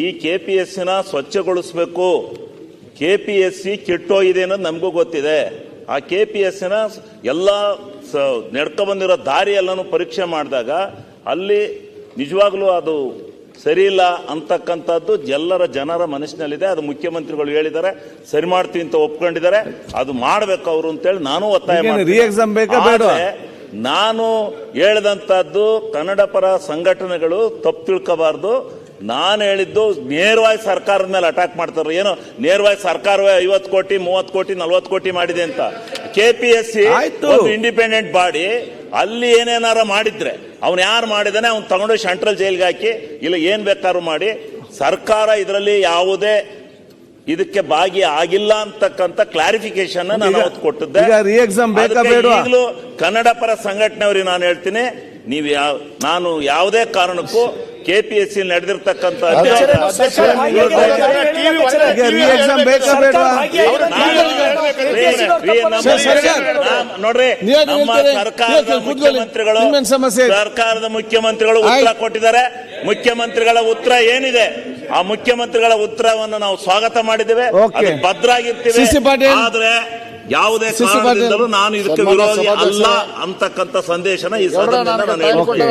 ಈ KPSC ಸ್ವಚ್ಛಗೊಳಿಸಬೇಕು. KPSC ಕೆಟ್ಟೋಗಿದೆ ಅನ್ನೋದು ನಮಗೂ ಗೊತ್ತಿದೆ. ಆ KPSC ಎಲ್ಲ ನಡ್ಕೊ ಬಂದಿರೋ ದಾರಿ ಎಲ್ಲನೂ ಪರೀಕ್ಷೆ ಮಾಡಿದಾಗ ಅಲ್ಲಿ ನಿಜವಾಗ್ಲೂ ಅದು ಸರಿ ಇಲ್ಲ ಅಂತಕ್ಕಂಥದ್ದು ಎಲ್ಲರ ಜನರ ಮನಸ್ಸಿನಲ್ಲಿದೆ. ಅದು ಮುಖ್ಯಮಂತ್ರಿಗಳು ಹೇಳಿದ್ದಾರೆ, ಸರಿ ಮಾಡ್ತೀವಿ ಅಂತ ಒಪ್ಕೊಂಡಿದ್ದಾರೆ. ಅದು ಮಾಡ್ಬೇಕು ಅವರು ಅಂತೇಳಿ ನಾನು ಒತ್ತಾಯ ಮಾಡ್ತೀನಿ. ನಾನು ಹೇಳಿದಂತದ್ದು ಕನ್ನಡ ಪರ ಸಂಘಟನೆಗಳು ತಪ್ಪು ತಿಳ್ಕೋಬಾರ್ದು. ನಾನು ಹೇಳಿದ್ದು ನೇರವಾಗಿ ಸರ್ಕಾರದ ಮೇಲೆ ಅಟ್ಯಾಕ್ ಮಾಡ್ತಾರೆ. ಏನು ನೇರವಾಗಿ ಸರ್ಕಾರವೇ 50 ಕೋಟಿ 30 ಕೋಟಿ 40 ಕೋಟಿ ಮಾಡಿದೆ ಅಂತ. KPSC ಒಂದು ಇಂಡಿಪೆಂಡೆಂಟ್ ಬಾಡಿ, ಅಲ್ಲಿ ಏನೇನಾರ ಮಾಡಿದ್ರೆ ಅವ್ನು ಯಾರು ಮಾಡಿದಾನೆ ಅವ್ನು ತಗೊಂಡು ಸೆಂಟ್ರಲ್ ಜೈಲ್ಗೆ ಹಾಕಿ ಇಲ್ಲ ಏನ್ ಬೇಕಾದ್ರೂ ಮಾಡಿ, ಸರ್ಕಾರ ಇದರಲ್ಲಿ ಯಾವುದೇ ಇದಕ್ಕೆ ಭಾಗಿ ಆಗಿಲ್ಲ ಅಂತಕ್ಕಂಥ ಕ್ಲಾರಿಫಿಕೇಶನ್ ನಾನು ಅವತ್ತು ಕೊಟ್ಟಿದ್ದೆ. ಈಗಲೂ ಕನ್ನಡ ಪರ ಸಂಘಟನೆಯವ್ರಿಗೆ ನಾನು ಹೇಳ್ತೀನಿ, ನಾನು ಯಾವುದೇ ಕಾರಣಕ್ಕೂ KPSC ನಡೆದಿರ್ತಕ್ಕಂಥ ನೋಡ್ರಿ, ನಮ್ಮ ಸರ್ಕಾರದ ಮುಖ್ಯಮಂತ್ರಿಗಳು ಉತ್ತರ ಕೊಟ್ಟಿದ್ದಾರೆ. ಮುಖ್ಯಮಂತ್ರಿಗಳ ಉತ್ತರ ಏನಿದೆ ಆ ಮುಖ್ಯಮಂತ್ರಿಗಳ ಉತ್ತರವನ್ನು ನಾವು ಸ್ವಾಗತ ಮಾಡಿದ್ದೇವೆ, ಭದ್ರಾಗಿರ್ತೀವಿ. ಆದ್ರೆ ಯಾವುದೇ ಕಾರಣದಿಂದಲೂ ನಾನು ಇದಕ್ಕೆ ವಿರೋಧಿ ಅಲ್ಲ ಅಂತಕ್ಕಂಥ ಸಂದೇಶನ ಈ ಸದನದಿಂದ ನಾನು ಹೇಳ್ತೀನಿ.